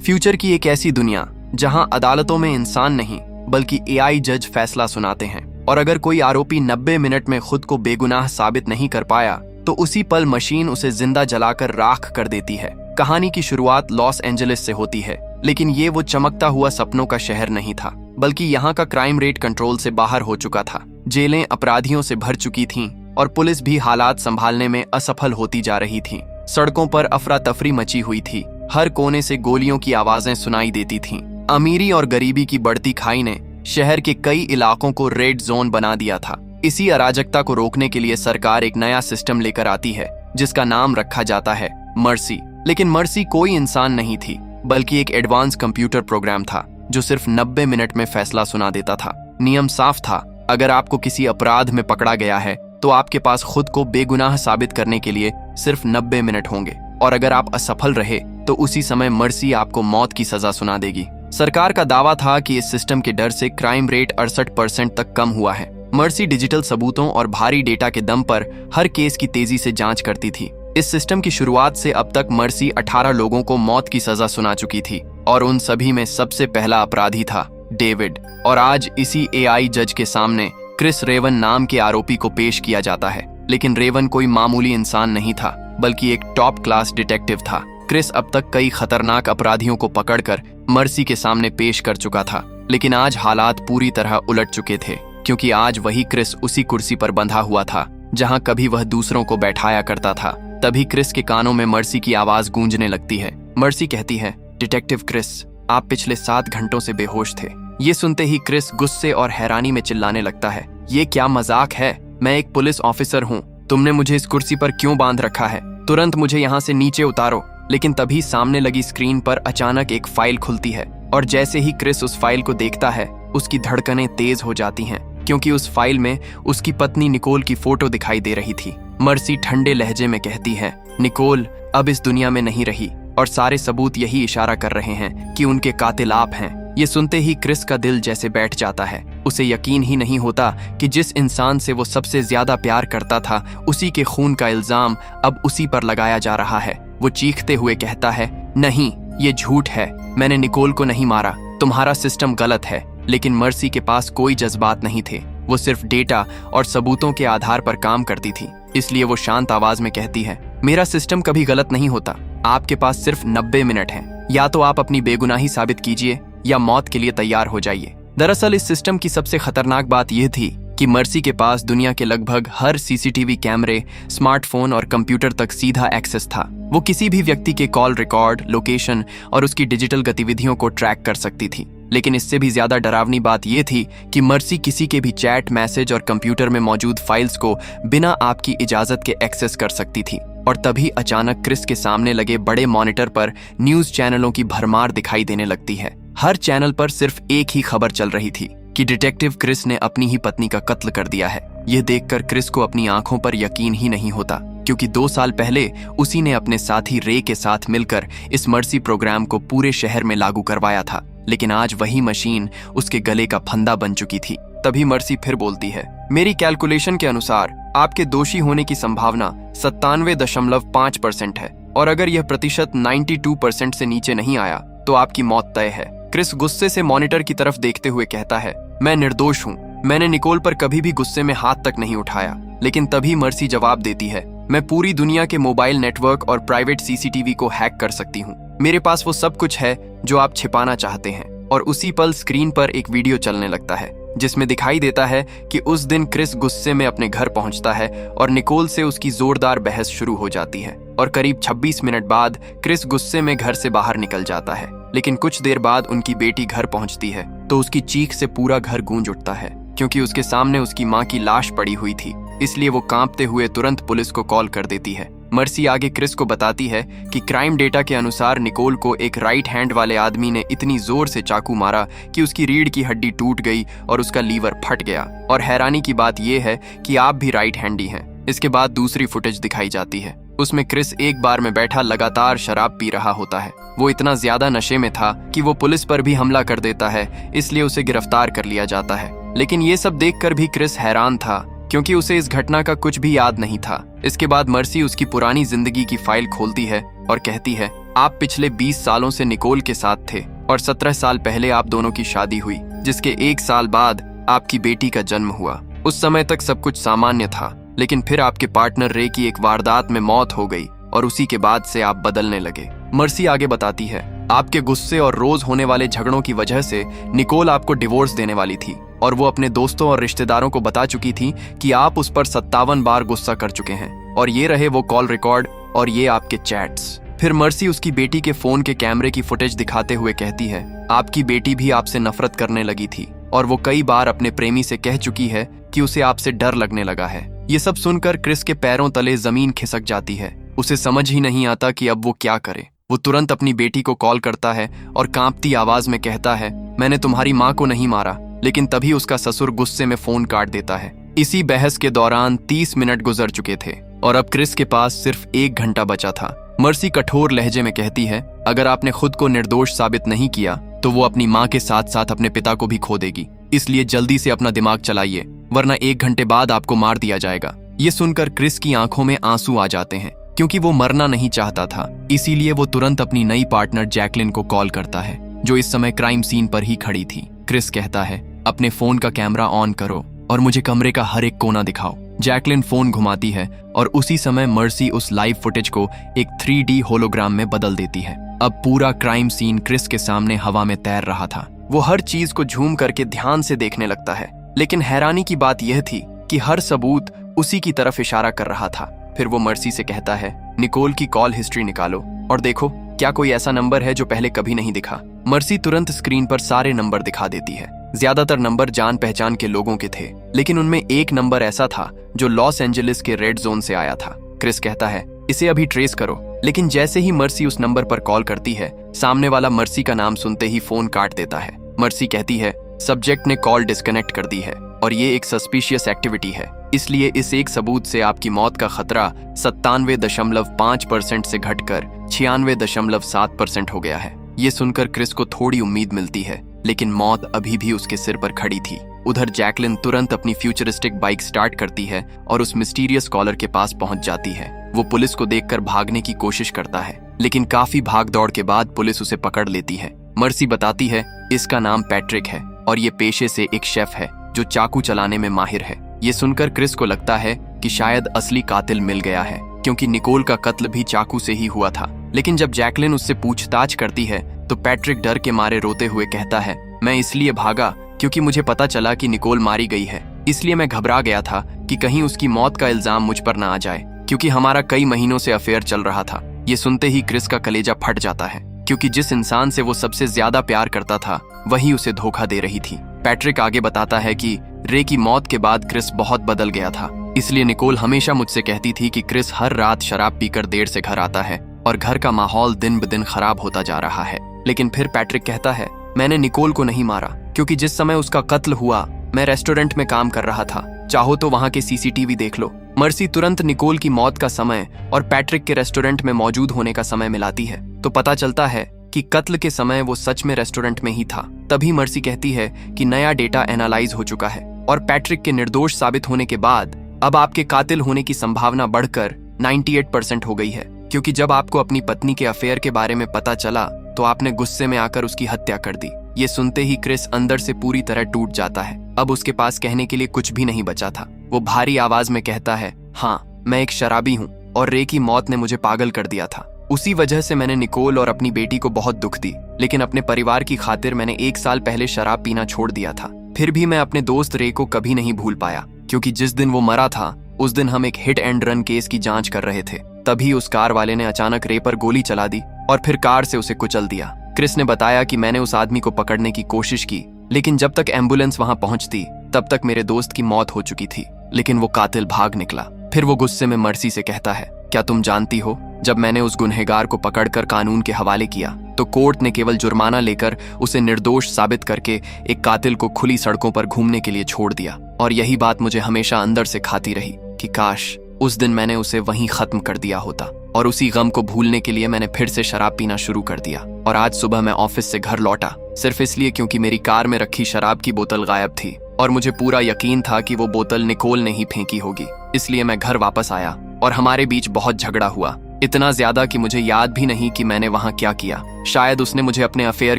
Future की एक ऐसी दुनिया जहां अदालतों में इंसान नहीं बल्कि एआई जज फैसला सुनाते हैं, और अगर कोई आरोपी 90 मिनट में खुद को बेगुनाह साबित नहीं कर पाया तो उसी पल मशीन उसे जिंदा जलाकर राख कर देती है। कहानी की शुरुआत लॉस एंजलिस से होती है, लेकिन ये वो चमकता हुआ सपनों का शहर नहीं था, बल्कि यहाँ का क्राइम रेट कंट्रोल से बाहर हो चुका था। जेलें अपराधियों से भर चुकी थीं और पुलिस भी हालात संभालने में असफल होती जा रही थी। सड़कों पर अफरा तफरी मची हुई थी, हर कोने से गोलियों की आवाजें सुनाई देती थीं। अमीरी और गरीबी की बढ़ती खाई ने शहर के कई इलाकों को रेड जोन बना दिया था। इसी अराजकता को रोकने के लिए सरकार एक नया सिस्टम लेकर आती है जिसका नाम रखा जाता है मर्सी। लेकिन मर्सी कोई इंसान नहीं थी, बल्कि एक एडवांस कंप्यूटर प्रोग्राम था जो सिर्फ 90 मिनट में फैसला सुना देता था। नियम साफ था, अगर आपको किसी अपराध में पकड़ा गया है तो आपके पास खुद को बेगुनाह साबित करने के लिए सिर्फ 90 मिनट होंगे, और अगर आप असफल रहे तो उसी समय मर्सी आपको मौत की सजा सुना देगी। सरकार का दावा था कि इस सिस्टम के डर से क्राइम रेट 68% तक कम हुआ है। मर्सी डिजिटल सबूतों और भारी डेटा के दम पर हर केस की तेजी से जांच करती थी। इस सिस्टम की शुरुआत से अब तक मर्सी 18 लोगों को मौत की सजा सुना चुकी थी, और उन सभी में सबसे पहला अपराधी था डेविड। और आज इसी एआई जज के सामने क्रिस रेवन नाम के आरोपी को पेश किया जाता है। लेकिन रेवन कोई मामूली इंसान नहीं था, बल्कि एक टॉप क्लास डिटेक्टिव था। क्रिस अब तक कई खतरनाक अपराधियों को पकड़कर मर्सी के सामने पेश कर चुका था, लेकिन आज हालात पूरी तरह उलट चुके थे, क्योंकि आज वही क्रिस उसी कुर्सी पर बंधा हुआ था जहां कभी वह दूसरों को बैठाया करता था। तभी क्रिस के कानों में मर्सी की आवाज गूंजने लगती है। मर्सी कहती है, डिटेक्टिव क्रिस, आप पिछले 7 घंटों से बेहोश थे। ये सुनते ही क्रिस गुस्से और हैरानी में चिल्लाने लगता है, ये क्या मजाक है? मैं एक पुलिस ऑफिसर हूँ, तुमने मुझे इस कुर्सी पर क्यों बांध रखा है? तुरंत मुझे यहाँ से नीचे उतारो। लेकिन तभी सामने लगी स्क्रीन पर अचानक एक फाइल खुलती है, और जैसे ही क्रिस उस फाइल को देखता है उसकी धड़कनें तेज हो जाती हैं, क्योंकि उस फाइल में उसकी पत्नी निकोल की फोटो दिखाई दे रही थी। मर्सी ठंडे लहजे में कहती है, निकोल अब इस दुनिया में नहीं रही, और सारे सबूत यही इशारा कर रहे हैं कि उनके कातिल आप हैं। ये सुनते ही क्रिस का दिल जैसे बैठ जाता है। उसे यकीन ही नहीं होता कि जिस इंसान से वो सबसे ज्यादा प्यार करता था, उसी के खून का इल्जाम अब उसी पर लगाया जा रहा है। वो चीखते हुए कहता है, नहीं, ये झूठ है, मैंने निकोल को नहीं मारा, तुम्हारा सिस्टम गलत है। लेकिन मर्सी के पास कोई जज्बात नहीं थे, वो सिर्फ डेटा और सबूतों के आधार पर काम करती थी। इसलिए वो शांत आवाज में कहती है, मेरा सिस्टम कभी गलत नहीं होता, आपके पास सिर्फ 90 मिनट हैं। या तो आप अपनी बेगुनाही साबित कीजिए या मौत के लिए तैयार हो जाइए। दरअसल इस सिस्टम की सबसे खतरनाक बात यह थी कि मर्सी के पास दुनिया के लगभग हर सीसीटीवी कैमरे, स्मार्टफोन और कंप्यूटर तक सीधा एक्सेस था। वो किसी भी व्यक्ति के कॉल रिकॉर्ड, लोकेशन और उसकी डिजिटल गतिविधियों को ट्रैक कर सकती थी। लेकिन इससे भी ज्यादा डरावनी बात यह थी कि मर्सी किसी के भी चैट, मैसेज और कंप्यूटर में मौजूद फाइल्स को बिना आपकी इजाजत के एक्सेस कर सकती थी। और तभी अचानक क्रिस के सामने लगे बड़े मॉनिटर पर न्यूज चैनलों की भरमार दिखाई देने लगती है। हर चैनल पर सिर्फ एक ही खबर चल रही थी कि डिटेक्टिव क्रिस ने अपनी ही पत्नी का कत्ल कर दिया है। यह देखकर क्रिस को अपनी आंखों पर यकीन ही नहीं होता, क्योंकि 2 साल पहले उसी ने अपने साथी रे के साथ मिलकर इस मर्सी प्रोग्राम को पूरे शहर में लागू करवाया था। लेकिन आज वही मशीन उसके गले का फंदा बन चुकी थी। तभी मर्सी फिर बोलती है, मेरी कैलकुलेशन के अनुसार आपके दोषी होने की संभावना 97.5% है, और अगर यह प्रतिशत 92% से नीचे नहीं आया तो आपकी मौत तय है। क्रिस गुस्से से मॉनिटर की तरफ देखते हुए कहता है, मैं निर्दोष हूँ, मैंने निकोल पर कभी भी गुस्से में हाथ तक नहीं उठाया। लेकिन तभी मर्सी जवाब देती है, मैं पूरी दुनिया के मोबाइल नेटवर्क और प्राइवेट सीसीटीवी को हैक कर सकती हूँ। मेरे पास वो सब कुछ है जो आप छिपाना चाहते हैं। और उसी पल स्क्रीन पर एक वीडियो चलने लगता है जिसमें दिखाई देता है कि उस दिन क्रिस गुस्से में अपने घर पहुंचता है और निकोल से उसकी जोरदार बहस शुरू हो जाती है। और करीब 26 मिनट बाद क्रिस गुस्से में घर से बाहर निकल जाता है। लेकिन कुछ देर बाद उनकी बेटी घर पहुंचती है तो उसकी चीख से पूरा घर गूंज उठता है, क्योंकि उसके सामने उसकी माँ की लाश पड़ी हुई थी। इसलिए वो कांपते हुए तुरंत पुलिस को कॉल कर देती है। मर्सी आगे क्रिस को बताती है कि क्राइम डेटा के अनुसार निकोल को एक राइट हैंड वाले आदमी ने इतनी जोर से चाकू मारा कि उसकी रीढ़ की हड्डी टूट गई और उसका लीवर फट गया। और हैरानी की बात यह है कि आप भी राइट हैंडी हैं। इसके बाद दूसरी फुटेज दिखाई जाती है। उसमें क्रिस एक बार में बैठा लगातार शराब पी रहा होता है। वो इतना ज्यादा नशे में था कि वो पुलिस पर भी हमला कर देता है, इसलिए उसे गिरफ्तार कर लिया जाता है। लेकिन ये सब देखकर भी क्रिस हैरान था, क्योंकि उसे इस घटना का कुछ भी याद नहीं था। इसके बाद मर्सी उसकी पुरानी जिंदगी की फाइल खोलती है और कहती है, आप पिछले 20 सालों से निकोल के साथ थे और 17 साल पहले आप दोनों की शादी हुई, जिसके 1 साल बाद आपकी बेटी का जन्म हुआ। उस समय तक सब कुछ सामान्य था, लेकिन फिर आपके पार्टनर रे की एक वारदात में मौत हो गई और उसी के बाद से आप बदलने लगे। मर्सी आगे बताती है, आपके गुस्से और रोज होने वाले झगड़ों की वजह से निकोल आपको डिवोर्स देने वाली थी और वो अपने दोस्तों और रिश्तेदारों को बता चुकी थी कि आप उस पर 57 बार गुस्सा कर चुके हैं। और ये रहे वो कॉल रिकॉर्ड और ये आपके चैट्स। फिर मर्सी उसकी बेटी के फोन के कैमरे की फुटेज दिखाते हुए कहती है, आपकी बेटी भी आपसे नफरत करने लगी थी और वो कई बार अपने प्रेमी से कह चुकी है कि उसे आपसे डर लगने लगा है। ये सब सुनकर क्रिस के पैरों तले जमीन खिसक जाती है। उसे समझ ही नहीं आता कि अब वो क्या करे। वो तुरंत अपनी बेटी को कॉल करता है और कांपती आवाज में कहता है, मैंने तुम्हारी माँ को नहीं मारा। लेकिन तभी उसका ससुर गुस्से में फोन काट देता है। इसी बहस के दौरान 30 मिनट गुजर चुके थे और अब क्रिस के पास सिर्फ 1 घंटा बचा था। मर्सी कठोर लहजे में कहती है, अगर आपने खुद को निर्दोष साबित नहीं किया तो वो अपनी माँ के साथ साथ अपने पिता को भी खो देगी। इसलिए जल्दी से अपना दिमाग चलाइए, वरना 1 घंटे बाद आपको मार दिया जाएगा। ये सुनकर क्रिस की आंखों में आंसू आ जाते हैं, क्योंकि वो मरना नहीं चाहता था। इसीलिए वो तुरंत अपनी नई पार्टनर जैकलिन को कॉल करता है, जो इस समय क्राइम सीन पर ही खड़ी थी। क्रिस कहता है, अपने फोन का कैमरा ऑन करो और मुझे कमरे का हर एक कोना दिखाओ। जैकलिन फोन घुमाती है और उसी समय मर्सी उस लाइव फुटेज को एक 3D होलोग्राम में बदल देती है। अब पूरा क्राइम सीन क्रिस के सामने हवा में तैर रहा था। वो हर चीज को झूम करके ध्यान से देखने लगता है, लेकिन हैरानी की बात यह थी कि हर सबूत उसी की तरफ इशारा कर रहा था। फिर वो मर्सी से कहता है, निकोल की कॉल हिस्ट्री निकालो और देखो क्या कोई ऐसा नंबर है जो पहले कभी नहीं दिखा। मर्सी तुरंत स्क्रीन पर सारे नंबर दिखा देती है। ज्यादातर नंबर जान पहचान के लोगों के थे, लेकिन उनमें एक नंबर ऐसा था जो लॉस एंजलिस के रेड जोन से आया था। क्रिस कहता है, इसे अभी ट्रेस करो। लेकिन जैसे ही मर्सी उस नंबर पर कॉल करती है, सामने वाला मर्सी का नाम सुनते ही फोन काट देता है। मर्सी कहती है, सब्जेक्ट ने कॉल डिस्कनेक्ट कर दी है और ये एक सस्पिशियस एक्टिविटी है, इसलिए इस एक सबूत से आपकी मौत का खतरा 97.5% से घटकर 96.7% हो गया है। ये सुनकर क्रिस को थोड़ी उम्मीद मिलती है, लेकिन मौत अभी भी उसके सिर पर खड़ी थी। उधर जैकलिन तुरंत अपनी फ्यूचरिस्टिक बाइक स्टार्ट करती है और उस मिस्टीरियस कॉलर के पास पहुंच जाती है। वो पुलिस को देखकर भागने की कोशिश करता है, लेकिन काफी भाग दौड़ के बाद पुलिस उसे पकड़ लेती है। मर्सी बताती है, इसका नाम पैट्रिक है और ये पेशे से एक शेफ है जो चाकू चलाने में माहिर है। ये सुनकर क्रिस को लगता है कि शायद असली कातिल मिल गया है, क्योंकि निकोल का कत्ल भी चाकू से ही हुआ था। लेकिन जब जैकलिन उससे पूछताछ करती है तो पैट्रिक डर के मारे रोते हुए कहता है, मैं इसलिए भागा क्योंकि मुझे पता चला कि निकोल मारी गई है, इसलिए मैं घबरा गया था कि कहीं उसकी मौत का इल्जाम मुझ पर ना आ जाए, क्योंकि हमारा कई महीनों से अफेयर चल रहा था। ये सुनते ही क्रिस का कलेजा फट जाता है, क्योंकि जिस इंसान से वो सबसे ज्यादा प्यार करता था वही उसे धोखा दे रही थी। पैट्रिक आगे बताता है कि रे की मौत के बाद क्रिस बहुत बदल गया था, इसलिए निकोल हमेशा मुझसे कहती थी कि क्रिस हर रात शराब पीकर देर से घर आता है और घर का माहौल दिन ब दिन खराब होता जा रहा है। लेकिन फिर पैट्रिक कहता है, मैंने निकोल को नहीं मारा, क्योंकि जिस समय उसका कत्ल हुआ मैं रेस्टोरेंट में काम कर रहा था, चाहो तो वहां के CCTV देख लो। मर्सी तुरंत निकोल की मौत का समय और पैट्रिक के रेस्टोरेंट में मौजूद होने का समय मिलाती है, तो पता चलता है कि कत्ल के समय वो सच में रेस्टोरेंट में ही था। तभी मर्सी कहती है कि नया डेटा एनालाइज हो चुका है और पैट्रिक के निर्दोष साबित होने के बाद अब आपके कातिल होने की संभावना बढ़कर 98% हो गई है, क्योंकि जब आपको अपनी पत्नी के अफेयर के बारे में पता चला तो आपने गुस्से में आकर उसकी हत्या कर दी। ये सुनते ही क्रिस अंदर से पूरी तरह टूट जाता है। अब उसके पास कहने के लिए कुछ भी नहीं बचा था। वो भारी आवाज में कहता है, हाँ, मैं एक शराबी हूँ और रे की मौत ने मुझे पागल कर दिया था। उसी वजह से मैंने निकोल और अपनी बेटी को बहुत दुख दी, लेकिन अपने परिवार की खातिर मैंने 1 साल पहले शराब पीना छोड़ दिया था। फिर भी मैं अपने दोस्त रे को कभी नहीं भूल पाया, क्योंकि जिस दिन वो मरा था उस दिन हम एक हिट एंड रन केस की जांच कर रहे थे। तभी उस कार वाले ने अचानक रे पर गोली चला दी और फिर कार से उसे कुचल दिया। क्रिस ने बताया कि मैंने उस आदमी को पकड़ने की कोशिश की, लेकिन जब तक एम्बुलेंस वहां पहुंचती तब तक मेरे दोस्त की मौत हो चुकी थी, लेकिन वो कातिल भाग निकला। फिर वो गुस्से में मर्सी से कहता है, क्या तुम जानती हो, जब मैंने उस गुनहगार को पकड़कर कानून के हवाले किया तो कोर्ट ने केवल जुर्माना लेकर उसे निर्दोष साबित करके एक कातिल को खुली सड़कों पर घूमने के लिए छोड़ दिया। और यही बात मुझे हमेशा अंदर से खाती रही कि काश उस दिन मैंने उसे वहीं खत्म कर दिया होता। और उसी गम को भूलने के लिए मैंने फिर से शराब पीना शुरू कर दिया। और आज सुबह मैं ऑफिस से घर लौटा सिर्फ इसलिए क्योंकि मेरी कार में रखी शराब की बोतल गायब थी और मुझे पूरा यकीन था कि वो बोतल निकोल ने ही फेंकी होगी। इसलिए मैं घर वापस आया और हमारे बीच बहुत झगड़ा हुआ। इतना ज्यादा कि मुझे याद भी नहीं कि मैंने वहां क्या किया। शायद उसने मुझे अपने अफेयर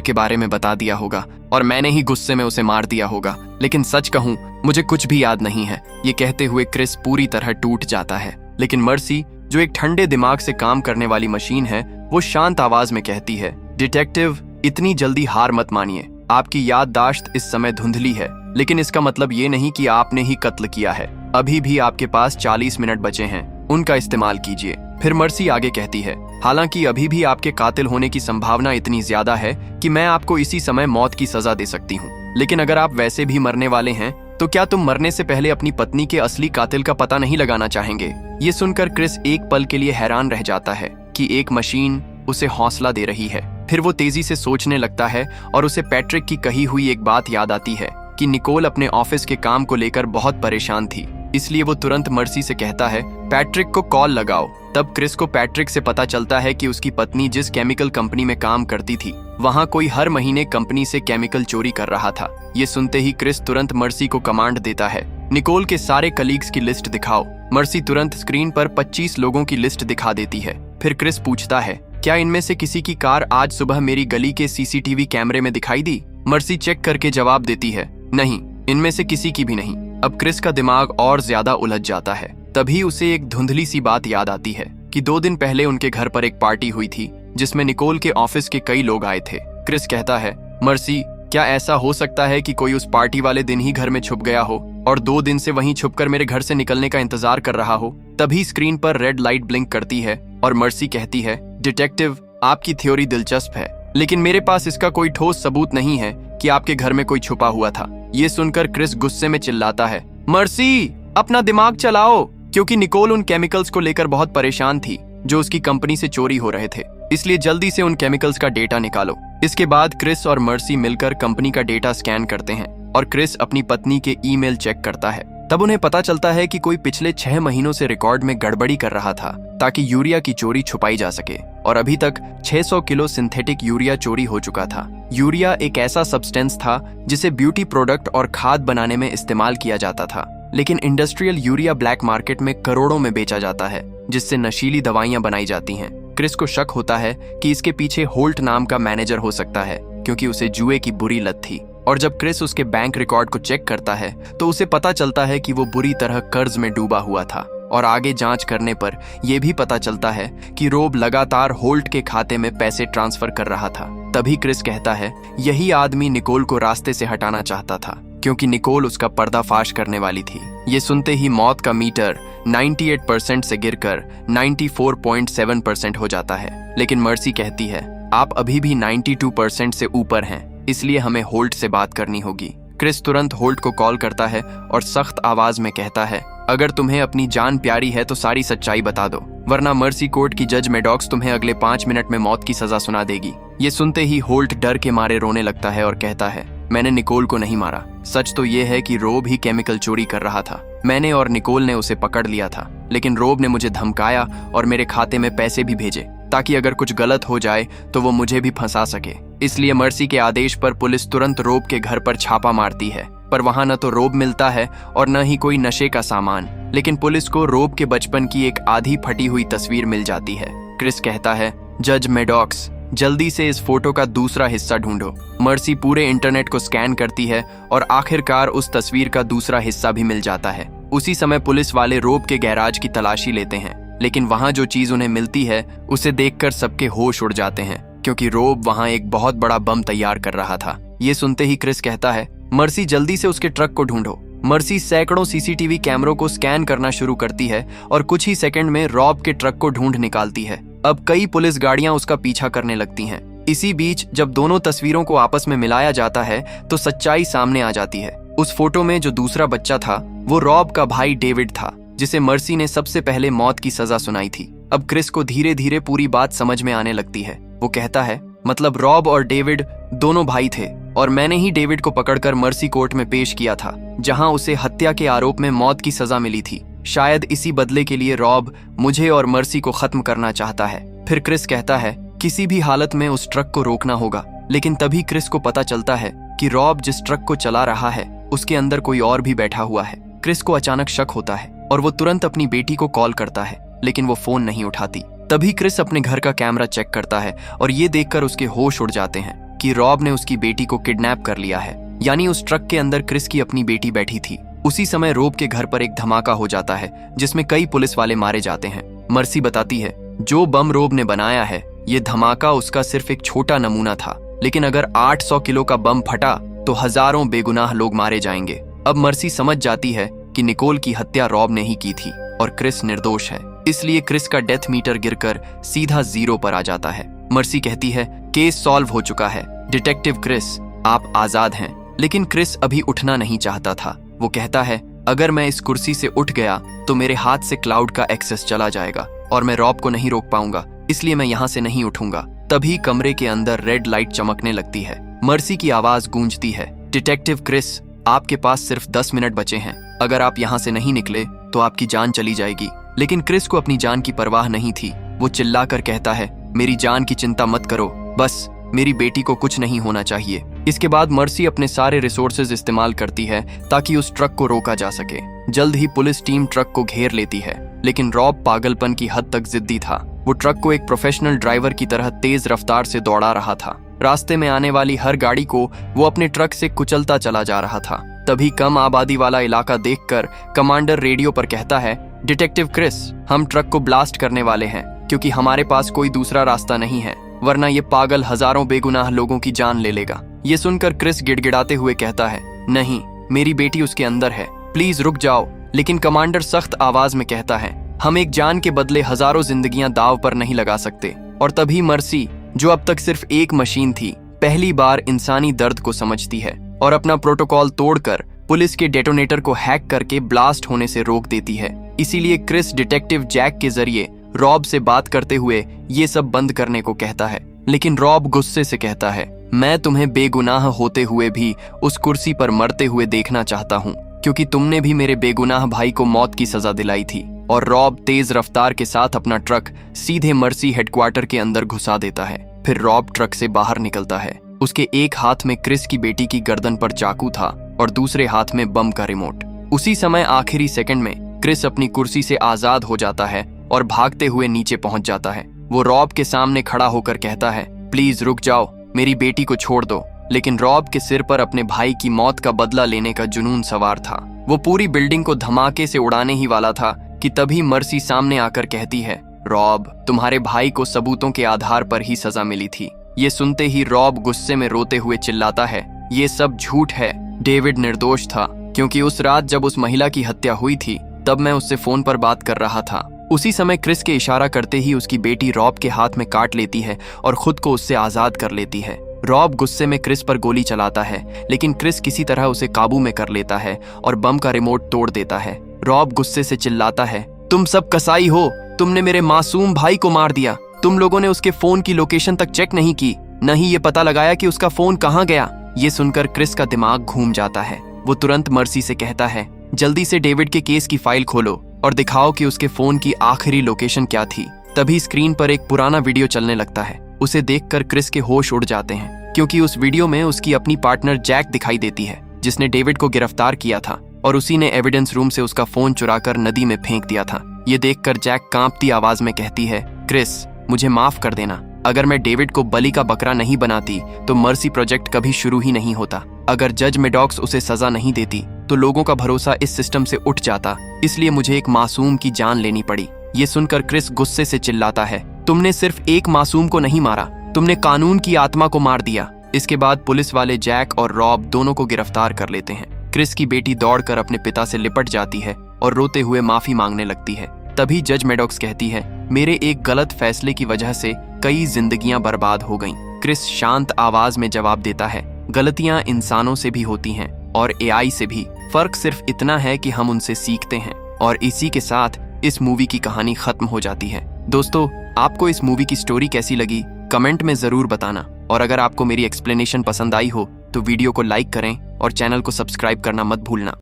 के बारे में बता दिया होगा और मैंने ही गुस्से में उसे मार दिया होगा, लेकिन सच कहूं मुझे कुछ भी याद नहीं है। ये कहते हुए क्रिस पूरी तरह टूट जाता है, लेकिन मर्सी, जो एक ठंडे दिमाग से काम करने वाली मशीन है, वो शांत आवाज में कहती है, डिटेक्टिव, इतनी जल्दी हार मत मानिए। आपकी याददाश्त इस समय धुंधली है, लेकिन इसका मतलब ये नहीं कि आपने ही कत्ल किया है। अभी भी आपके पास 40 मिनट बचे हैं, उनका इस्तेमाल कीजिए। फिर मर्सी आगे कहती है, हालांकि अभी भी आपके कातिल होने की संभावना इतनी ज्यादा है कि मैं आपको इसी समय मौत की सजा दे सकती हूँ, लेकिन अगर आप वैसे भी मरने वाले हैं तो क्या तुम मरने से पहले अपनी पत्नी के असली कातिल का पता नहीं लगाना चाहेंगे? ये सुनकर क्रिस एक पल के लिए हैरान रह जाता है कि एक मशीन उसे हौसला दे रही है। फिर वो तेजी से सोचने लगता है और उसे पैट्रिक की कही हुई एक बात याद आती है कि निकोल अपने ऑफिस के काम को लेकर बहुत परेशान थी। इसलिए वो तुरंत मर्सी से कहता है, पैट्रिक को कॉल लगाओ। तब क्रिस को पैट्रिक से पता चलता है कि उसकी पत्नी जिस केमिकल कंपनी में काम करती थी, वहाँ कोई हर महीने कंपनी से केमिकल चोरी कर रहा था। ये सुनते ही क्रिस तुरंत मर्सी को कमांड देता है, निकोल के सारे कलीग्स की लिस्ट दिखाओ। मर्सी तुरंत स्क्रीन पर 25 लोगों की लिस्ट दिखा देती है। फिर क्रिस पूछता है, क्या इनमें से किसी की कार आज सुबह मेरी गली के सीसीटीवी कैमरे में दिखाई दी? मर्सी चेक करके जवाब देती है, नहीं, इनमें से किसी की भी नहीं। अब क्रिस का दिमाग और ज्यादा उलझ जाता है। तभी उसे एक धुंधली सी बात याद आती है कि 2 दिन पहले उनके घर पर एक पार्टी हुई थी जिसमें निकोल के ऑफिस के कई लोग आए थे। क्रिस कहता है, मर्सी, क्या ऐसा हो सकता है कि कोई उस पार्टी वाले दिन ही घर में छुप गया हो और 2 दिन से वहीं छुपकर मेरे घर से निकलने का इंतजार कर रहा हो? तभी स्क्रीन पर रेड लाइट ब्लिंक करती है और मर्सी कहती है, डिटेक्टिव, आपकी थ्योरी दिलचस्प है, लेकिन मेरे पास इसका कोई ठोस सबूत नहीं है कि आपके घर में कोई छुपा हुआ था। ये सुनकर क्रिस गुस्से में चिल्लाता है, मर्सी, अपना दिमाग चलाओ, क्योंकि निकोल उन केमिकल्स को लेकर बहुत परेशान थी जो उसकी कंपनी से चोरी हो रहे थे, इसलिए जल्दी से उन केमिकल्स का डेटा निकालो। इसके बाद क्रिस और मर्सी मिलकर कंपनी का डेटा स्कैन करते हैं और क्रिस अपनी पत्नी के ईमेल चेक करता है। तब उन्हें पता चलता है कि कोई पिछले 6 महीनों से रिकॉर्ड में गड़बड़ी कर रहा था ताकि यूरिया की चोरी छुपाई जा सके, और अभी तक 600 किलो सिंथेटिक यूरिया चोरी हो चुका था। यूरिया एक ऐसा सब्सटेंस था जिसे ब्यूटी प्रोडक्ट और खाद बनाने में इस्तेमाल किया जाता था, लेकिन इंडस्ट्रियल यूरिया ब्लैक मार्केट में करोड़ों में बेचा जाता है, जिससे नशीली दवाइयां बनाई जाती हैं। क्रिस को शक होता है कि इसके पीछे होल्ट नाम का मैनेजर हो सकता है, क्योंकि उसे जुए की बुरी लत थी। और जब क्रिस उसके बैंक रिकॉर्ड को चेक करता है तो उसे पता चलता है कि वो बुरी तरह कर्ज में डूबा हुआ था, और आगे जांच करने पर यह भी पता चलता है कि रोब लगातार होल्ट के खाते में पैसे ट्रांसफर कर रहा था। तभी क्रिस कहता है, यही आदमी निकोल को रास्ते से हटाना चाहता था, क्योंकि निकोल उसका पर्दाफाश करने वाली थी। ये सुनते ही मौत का मीटर 98% से गिरकर 94.7% हो जाता है, लेकिन मर्सी कहती है, आप अभी भी 92% से ऊपर हैं, इसलिए हमें होल्ट से बात करनी होगी। क्रिस तुरंत होल्ट को कॉल करता है और सख्त आवाज में कहता है, अगर तुम्हें अपनी जान प्यारी है तो सारी सच्चाई बता दो, वरना मर्सी कोर्ट की जज मेडॉक्स तुम्हें अगले 5 मिनट में मौत की सजा सुना देगी। ये सुनते ही होल्ट डर के मारे रोने लगता है और कहता है, मैंने निकोल को नहीं मारा। सच तो ये है कि रोब ही केमिकल चोरी कर रहा था। मैंने और निकोल ने उसे पकड़ लिया था, लेकिन रोब ने मुझे धमकाया और मेरे खाते में पैसे भी भेजे ताकि अगर कुछ गलत हो जाए तो वो मुझे भी फंसा सके। इसलिए मर्सी के आदेश पर पुलिस तुरंत रोब के घर पर छापा मारती है, पर वहां न तो रोब मिलता है और न ही कोई नशे का सामान, लेकिन पुलिस को रोब के बचपन की एक आधी फटी हुई तस्वीर मिल जाती है। क्रिस कहता है, जज मेडॉक्स, जल्दी से इस फोटो का दूसरा हिस्सा ढूंढो। मर्सी पूरे इंटरनेट को स्कैन करती है और आखिरकार उस तस्वीर का दूसरा हिस्सा भी मिल जाता है। उसी समय पुलिस वाले रोब के गैराज की तलाशी लेते हैं, लेकिन वहां जो चीज उन्हें मिलती है उसे देखकर सबके होश उड़ जाते हैं, क्योंकि रोब वहां एक बहुत बड़ा बम तैयार कर रहा था। ये सुनते ही क्रिस कहता है, मर्सी, जल्दी से उसके ट्रक को ढूंढो। मर्सी सैकड़ों सीसीटीवी कैमरों को स्कैन करना शुरू करती है और कुछ ही सेकंड में रॉब के ट्रक को ढूंढ निकालती है। अब कई पुलिस गाड़ियां उसका पीछा करने लगती हैं। इसी बीच जब दोनों तस्वीरों को आपस में मिलाया जाता है तो सच्चाई सामने आ जाती है। उस फोटो में जो दूसरा बच्चा था वो रॉब का भाई डेविड था, जिसे मर्सी ने सबसे पहले मौत की सजा सुनाई थी। अब क्रिस को धीरे धीरे पूरी बात समझ में आने लगती है। वो कहता है, मतलब रॉब और डेविड दोनों भाई थे और मैंने ही डेविड को पकड़कर मर्सी कोर्ट में पेश किया था, जहां उसे हत्या के आरोप में मौत की सजा मिली थी। शायद इसी बदले के लिए रॉब मुझे और मर्सी को खत्म करना चाहता है। फिर क्रिस कहता है, किसी भी हालत में उस ट्रक को रोकना होगा, लेकिन तभी क्रिस को पता चलता है कि रॉब जिस ट्रक को चला रहा है उसके अंदर कोई और भी बैठा हुआ है। क्रिस को अचानक शक होता है और वो तुरंत अपनी बेटी को कॉल करता है, लेकिन वो फोन नहीं उठाती। तभी क्रिस अपने घर का कैमरा चेक करता है और ये देखकर उसके होश उड़ जाते हैं कि रॉब ने उसकी बेटी को किडनैप कर लिया है। यानी उस ट्रक के अंदर क्रिस की अपनी बेटी बैठी थी। उसी समय रॉब के घर पर एक धमाका हो जाता है जिसमें कई पुलिस वाले मारे जाते हैं। मर्सी बताती है, जो बम रॉब ने बनाया है ये धमाका उसका सिर्फ एक छोटा नमूना था, लेकिन अगर 800 किलो का बम फटा तो हजारों बेगुनाह लोग मारे जाएंगे। अब मर्सी समझ जाती है कि निकोल की हत्या रॉब ने ही की थी और क्रिस निर्दोष है। इसलिए क्रिस का डेथ मीटर गिरकर सीधा 0 पर आ जाता है। मर्सी कहती है, केस सॉल्व हो चुका है डिटेक्टिव क्रिस, आप आजाद हैं। लेकिन क्रिस अभी उठना नहीं चाहता था। वो कहता है, अगर मैं इस कुर्सी से उठ गया तो मेरे हाथ से क्लाउड का एक्सेस चला जाएगा और मैं रॉब को नहीं रोक पाऊंगा, इसलिए मैं यहाँ से नहीं उठूंगा। तभी कमरे के अंदर रेड लाइट चमकने लगती है। मर्सी की आवाज गूंजती है, डिटेक्टिव क्रिस, आपके पास सिर्फ 10 मिनट बचे हैं। अगर आप यहाँ से नहीं निकले तो आपकी जान चली जाएगी। लेकिन क्रिस को अपनी जान की परवाह नहीं थी। वो चिल्लाकर कहता है, मेरी जान की चिंता मत करो, बस मेरी बेटी को कुछ नहीं होना चाहिए। इसके बाद मर्सी अपने सारे रिसोर्सेज इस्तेमाल करती है ताकि उस ट्रक को रोका जा सके। जल्द ही पुलिस टीम ट्रक को घेर लेती है, लेकिन रॉब पागलपन की हद तक जिद्दी था। वो ट्रक को एक प्रोफेशनल ड्राइवर की तरह तेज रफ्तार से दौड़ा रहा था। रास्ते में आने वाली हर गाड़ी को वो अपने ट्रक से कुचलता चला जा रहा था। तभी कम आबादी वाला इलाका देखकर कमांडर रेडियो पर कहता है, डिटेक्टिव क्रिस, हम ट्रक को ब्लास्ट करने वाले हैं क्योंकि हमारे पास कोई दूसरा रास्ता नहीं है, वरना ये पागल हजारों बेगुनाह लोगों की जान ले लेगा। ये सुनकर क्रिस गिड़गिड़ाते हुए कहता है, नहीं, मेरी बेटी उसके अंदर है, प्लीज रुक जाओ। लेकिन कमांडर सख्त आवाज में कहता है, हम एक जान के बदले हजारों जिंदगियां दाव पर नहीं लगा सकते। और तभी मर्सी, जो अब तक सिर्फ एक मशीन थी, पहली बार इंसानी दर्द को समझती है और अपना प्रोटोकॉल तोड़कर पुलिस के डेटोनेटर को हैक करके ब्लास्ट होने से रोक देती है। इसीलिए क्रिस डिटेक्टिव जैक के जरिए रॉब से बात करते हुए ये सब बंद करने को कहता है। लेकिन रॉब गुस्से से कहता है, मैं तुम्हें बेगुनाह होते हुए भी उस कुर्सी पर मरते हुए देखना चाहता हूँ, क्योंकि तुमने भी मेरे बेगुनाह भाई को मौत की सजा दिलाई थी। और रॉब तेज रफ्तार के साथ अपना ट्रक सीधे मर्सी हेडक्वार्टर के अंदर घुसा देता है। फिर रॉब ट्रक से बाहर निकलता है। उसके एक हाथ में क्रिस की बेटी की गर्दन पर चाकू था और दूसरे हाथ में बम का रिमोट। उसी समय आखिरी सेकंड में क्रिस अपनी कुर्सी से आजाद हो जाता है और भागते हुए नीचे पहुंच जाता है। वो रॉब के सामने खड़ा होकर कहता है, प्लीज रुक जाओ, मेरी बेटी को छोड़ दो। लेकिन रॉब के सिर पर अपने भाई की मौत का बदला लेने का जुनून सवार था। वो पूरी बिल्डिंग को धमाके से उड़ाने ही वाला था कि तभी मर्सी सामने आकर कहती है, रॉब, तुम्हारे भाई को सबूतों के आधार पर ही सजा मिली थी। ये सुनते ही रॉब गुस्से में रोते हुए चिल्लाता है, ये सब झूठ है, डेविड निर्दोष था, क्योंकि उस रात जब उस महिला की हत्या हुई थी तब मैं उससे फोन पर बात कर रहा था। उसी समय क्रिस के इशारा करते ही उसकी बेटी रॉब के हाथ में काट लेती है और खुद को उससे आजाद कर लेती है। रॉब गुस्से में क्रिस पर गोली चलाता है, लेकिन क्रिस किसी तरह उसे काबू में कर लेता है और बम का रिमोट तोड़ देता है। रॉब गुस्से से चिल्लाता है, तुम सब कसाई हो, तुमने मेरे मासूम भाई को मार दिया। तुम लोगों ने उसके फोन की लोकेशन तक चेक नहीं की, न ही ये पता लगाया कि उसका फोन कहाँ गया। ये सुनकर क्रिस का दिमाग घूम जाता है। वो तुरंत मर्सी से कहता है, जल्दी से डेविड के केस की फाइल खोलो और दिखाओ कि उसके फोन की आखिरी लोकेशन क्या थी। तभी स्क्रीन पर एक पुराना वीडियो चलने लगता है। उसे देखकर क्रिस के होश उड़ जाते हैं, क्योंकि उस वीडियो में उसकी अपनी पार्टनर जैक दिखाई देती है, जिसने डेविड को गिरफ्तार किया था और उसी ने एविडेंस रूम से उसका फोन चुराकर नदी में फेंक दिया था। ये देखकर जैक कांपती आवाज में कहती है, क्रिस, मुझे माफ कर देना। अगर मैं डेविड को बलि का बकरा नहीं बनाती तो मर्सी प्रोजेक्ट कभी शुरू ही नहीं होता। अगर जज मेडॉक्स उसे सजा नहीं देती तो लोगों का भरोसा इस सिस्टम से उठ जाता, इसलिए मुझे एक मासूम की जान लेनी पड़ी। ये सुनकर क्रिस गुस्से से चिल्लाता है, तुमने सिर्फ एक मासूम को नहीं मारा, तुमने कानून की आत्मा को मार दिया। इसके बाद पुलिस वाले जैक और रॉब दोनों को गिरफ्तार कर लेते हैं। क्रिस की बेटी दौड़कर अपने पिता से लिपट जाती है और रोते हुए माफी मांगने लगती है। तभी जज मेडॉक्स कहती है, मेरे एक गलत फैसले की वजह से कई जिंदगियां बर्बाद हो गईं। क्रिस शांत आवाज में जवाब देता है, गलतियां इंसानों से भी होती हैं और एआई से भी। फर्क सिर्फ इतना है कि हम उनसे सीखते हैं। और इसी के साथ इस मूवी की कहानी खत्म हो जाती है। दोस्तों, आपको इस मूवी की स्टोरी कैसी लगी कमेंट में जरूर बताना। और अगर आपको मेरी एक्सप्लेनेशन पसंद आई हो तो वीडियो को लाइक करें और चैनल को सब्सक्राइब करना मत भूलना।